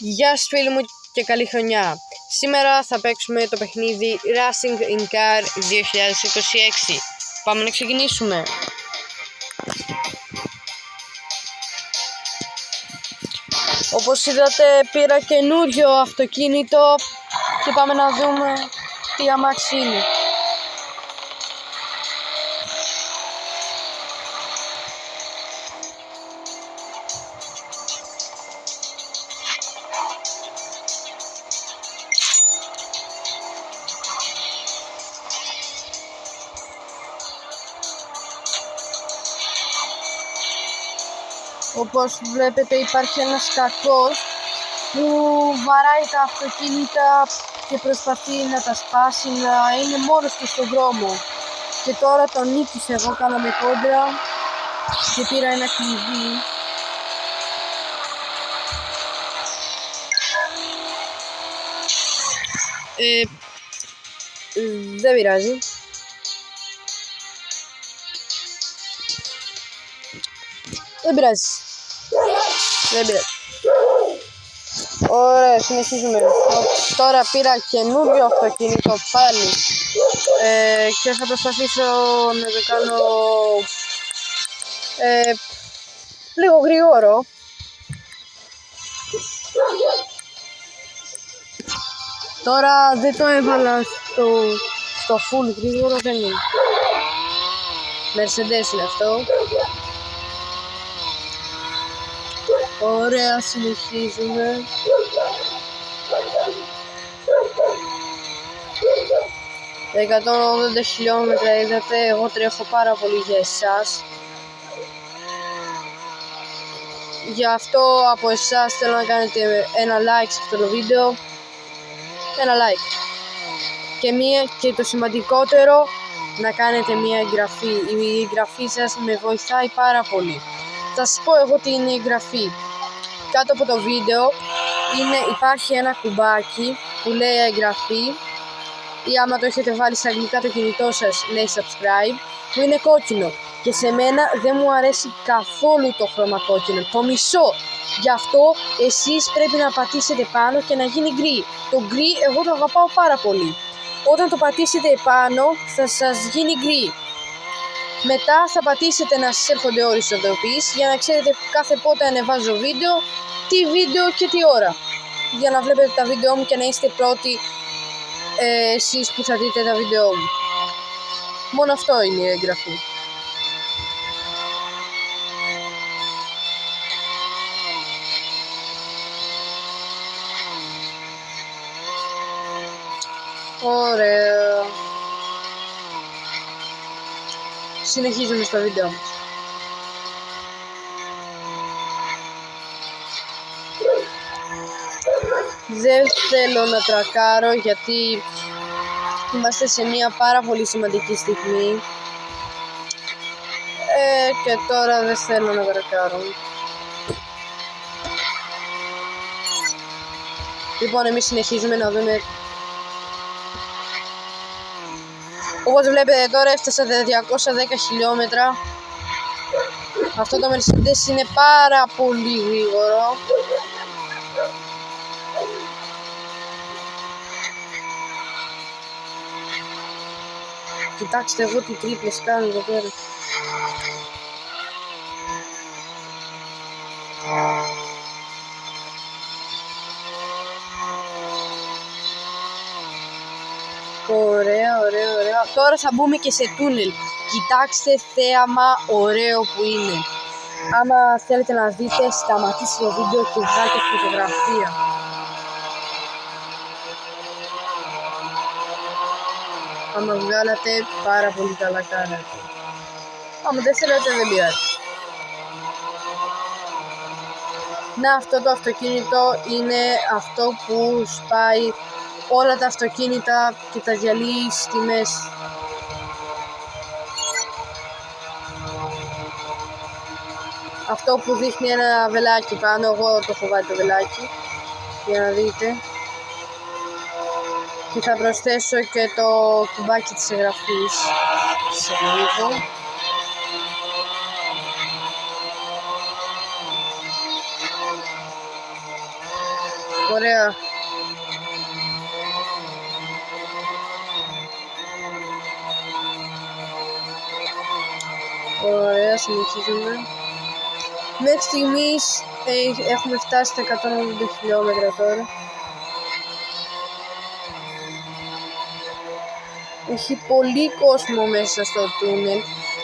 Γεια σας φίλοι μου και καλή χρονιά. Σήμερα θα παίξουμε το παιχνίδι Racing in Car 2026. Πάμε να ξεκινήσουμε. Όπως είδατε πήρα καινούριο αυτοκίνητο και πάμε να δούμε τι αμάξι είναι. Όπως βλέπετε υπάρχει ένας κακός που βαράει τα αυτοκίνητα και προσπαθεί να τα σπάσει, να είναι μόνος του στον δρόμο. Και τώρα τον νίκησε, εγώ κάναμε κόντρα και πήρα ένα κλειδί. Δεν πειράζει. Δεν πειράζει. Ωραία, συνεχίζουμε. Τώρα πήρα καινούριο αυτοκίνητο πάλι και θα προσπαθήσω να το κάνω λίγο γρήγορο. Τώρα δεν το έβαλα στο full γρήγορο, δεν είναι. Mercedes είναι αυτό. Ωραία, συνεχίζουμε. Τα 180 χιλιόμετρα είδατε, εγώ τρέχω πάρα πολύ για εσάς. Γι' αυτό από εσάς θέλω να κάνετε ένα like σε αυτό το βίντεο. Ένα like. Και το σημαντικότερο, να κάνετε μια εγγραφή. Η εγγραφή σας με βοηθάει πάρα πολύ. Θα σας πω εγώ τι είναι η εγγραφή. Κάτω από το βίντεο υπάρχει ένα κουμπάκι που λέει εγγραφή, ή άμα το έχετε βάλει στα αγγλικά το κινητό σας λέει subscribe, που είναι κόκκινο, και σε μένα δεν μου αρέσει καθόλου το χρώμα κόκκινο, το μισώ. Γι' αυτό εσείς πρέπει να πατήσετε πάνω και να γίνει γκρι. Το γκρι εγώ το αγαπάω πάρα πολύ. Όταν το πατήσετε επάνω θα σας γίνει γκρι. Μετά θα πατήσετε να σας έρχονται όρις ειδοποιήσεις για να ξέρετε κάθε πότε ανεβάζω βίντεο, τι βίντεο και τι ώρα. Για να βλέπετε τα βίντεο μου και να είστε πρώτοι εσείς που θα δείτε τα βίντεο μου. Μόνο αυτό είναι η εγγραφή. Ωραία. Συνεχίζουμε στο βίντεο μας. Δεν θέλω να τρακάρω γιατί είμαστε σε μια πάρα πολύ σημαντική στιγμή και τώρα δεν θέλω να τρακάρω. Λοιπόν, εμείς συνεχίζουμε να δούμε. Όπως βλέπετε τώρα έφτασα τα 210 χιλιόμετρα. Αυτό το Mercedes είναι πάρα πολύ γρήγορο. Κοιτάξτε εγώ τι τρίπλες κάνω εδώ πέρα. Ωραία. Τώρα θα μπούμε και σε τούνελ. Κοιτάξτε θέαμα ωραίο που είναι. Άμα θέλετε να δείτε, σταματήστε το βίντεο και βγάλτε φωτογραφία. Άμα βγάλατε, πάρα πολύ καλά κάνατε. Άμα δεν θέλετε, δεν πειράζει. Να, αυτό το αυτοκίνητο είναι αυτό που σπάει όλα τα αυτοκίνητα και τα διαλύει στη μέση. Αυτό που δείχνει ένα βελάκι πάνω, εγώ το έχω βάλει το βελάκι για να δείτε. Και θα προσθέσω και το κουμπάκι της εγγραφής σε λίγο. Ωραία. Ωραία, συνεχίζουμε. Μέχρι στιγμής έχουμε φτάσει στα 180 χιλιόμετρα τώρα. Έχει πολύ κόσμο μέσα στο τούνελ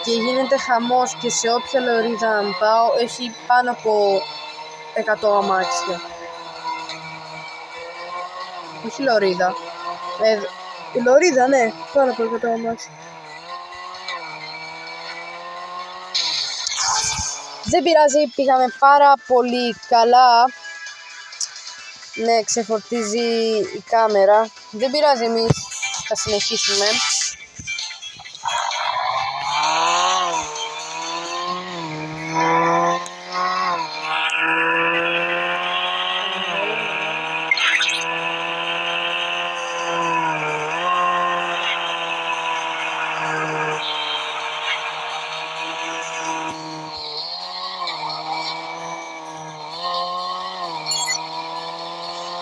και γίνεται χαμός και σε όποια λωρίδα αν πάω έχει πάνω από 100 αμάξια. Όχι λωρίδα. Η λωρίδα, ναι, πάνω από 100 αμάξια. Δεν πειράζει, πήγαμε πάρα πολύ καλά. Ναι, ξεφορτίζει η κάμερα. Δεν πειράζει, εμείς θα συνεχίσουμε.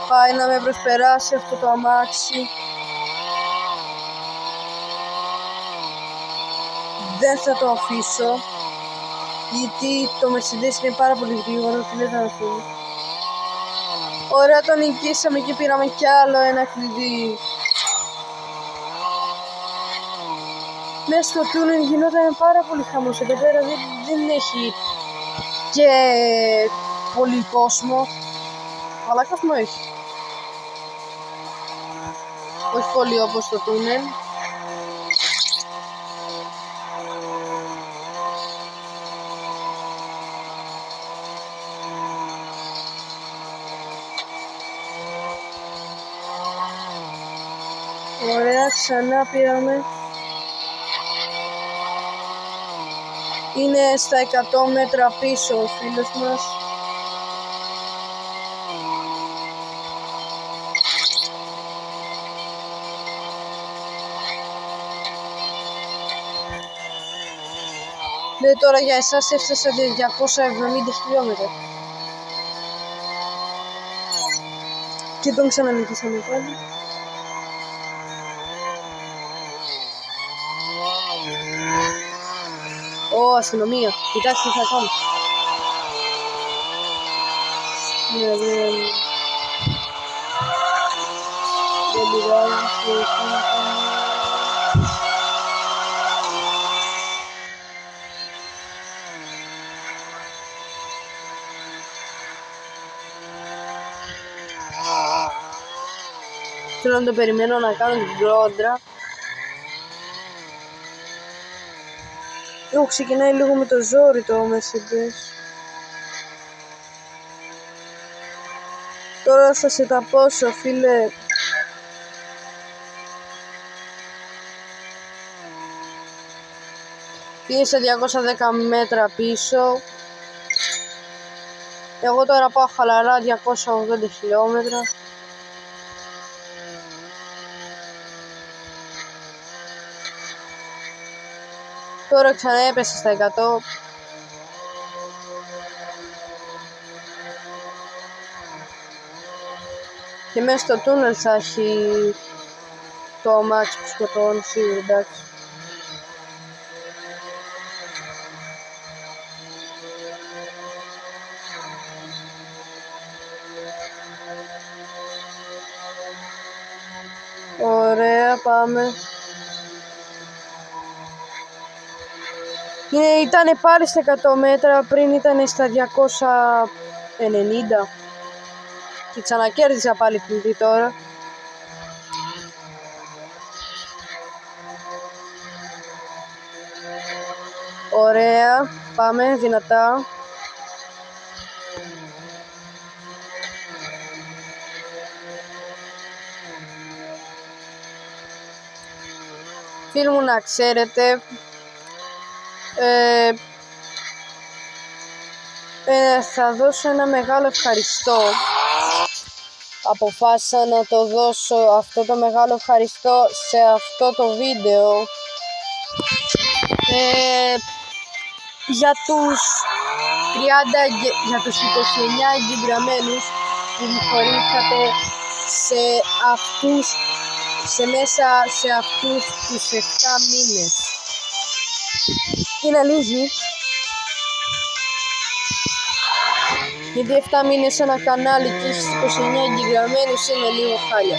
Πάει να με προσπεράσει αυτό το αμάξι. Δεν θα το αφήσω, γιατί το Mercedes είναι πάρα πολύ γρήγορο και δεν θα αφήνει. Ωραία, το νικήσαμε και πήραμε κι άλλο ένα κλειδί. Μέσα στο τούνελ γινόταν πάρα πολύ χαμός. Εδώ πέρα δεν έχει και πολύ κόσμο, αλλά κόσμο έχει. Όχι πολύ όπως το τούνελ. Ωραία, ξανά πήραμε. Είναι στα 100 μέτρα πίσω ο φίλος μας. Ναι, τώρα για εσάς έφτασα 270 χιλιόμετρα. Και τον ξανανικήσαμε πάλι. Ω, αστυνομία. Κοιτάξτε τι θα κάνω. Ναι, δεν πειράζει. Θέλω να το περιμένω να κάνω την κόντρα. Ξεκινάει λίγο με το ζόρι το Mercedes. Τώρα θα σε τα πόσο, φίλε. Είναι σε 210 μέτρα πίσω. Εγώ τώρα πάω χαλαρά 280 χιλιόμετρα. Τώρα ξανά έπεσε στα 100. Και μέσα στο τούνελ θα έχει το αμάξι που σκοτώνει σίγουρα, εντάξει. Ωραία, πάμε. Ήτανε πάλι στα 100 μέτρα, πριν ήταν στα 290 και ξανακέρδισα πάλι κλειδί τώρα. Ωραία, πάμε δυνατά. Φίλοι μου, να ξέρετε, θα δώσω ένα μεγάλο ευχαριστώ. Αποφάσισα να το δώσω αυτό το μεγάλο ευχαριστώ σε αυτό το βίντεο για τους 30, για τους 29 εγγεγραμμένους που χωρίσατε μέσα σε αυτούς τους 7 μήνες. Είναι αλήθεια. Γιατί 7 μήνες σε ένα κανάλι και στις 29 εγγεγραμμένους είναι λίγο χάλια.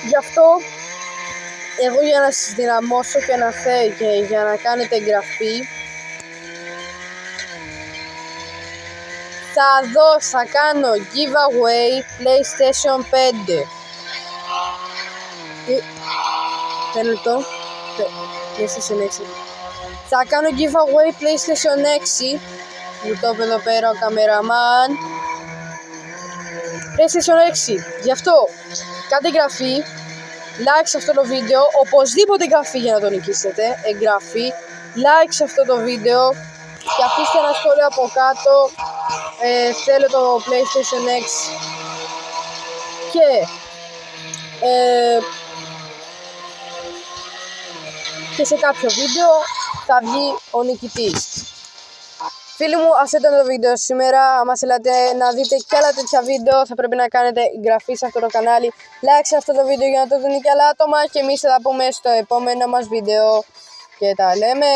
Γι' αυτό εγώ, για να σας δυναμώσω και για να κάνετε εγγραφή, θα κάνω giveaway PlayStation 5. Θέλετε PlayStation 6. Θα κάνω giveaway PlayStation 6. Μου το είπε εδώ πέρα ο καμεραμάν. PlayStation 6. Γι' αυτό κάντε εγγραφή, like σε αυτό το βίντεο, οπωσδήποτε εγγραφή για να το νικήσετε. Εγγραφή, like σε αυτό το βίντεο και αφήστε ένα σχόλιο από κάτω. Θέλω το PlayStation 6 και σε κάποιο βίντεο θα βγει ο νικητής. Φίλοι μου, αυτό ήταν το βίντεο σήμερα. Αν θέλετε να δείτε κι άλλα τέτοια βίντεο, θα πρέπει να κάνετε εγγραφή σε αυτό το κανάλι, like σε αυτό το βίντεο για να το δουν και άλλα άτομα, και εμείς θα τα πούμε στο επόμενο μας βίντεο και τα λέμε.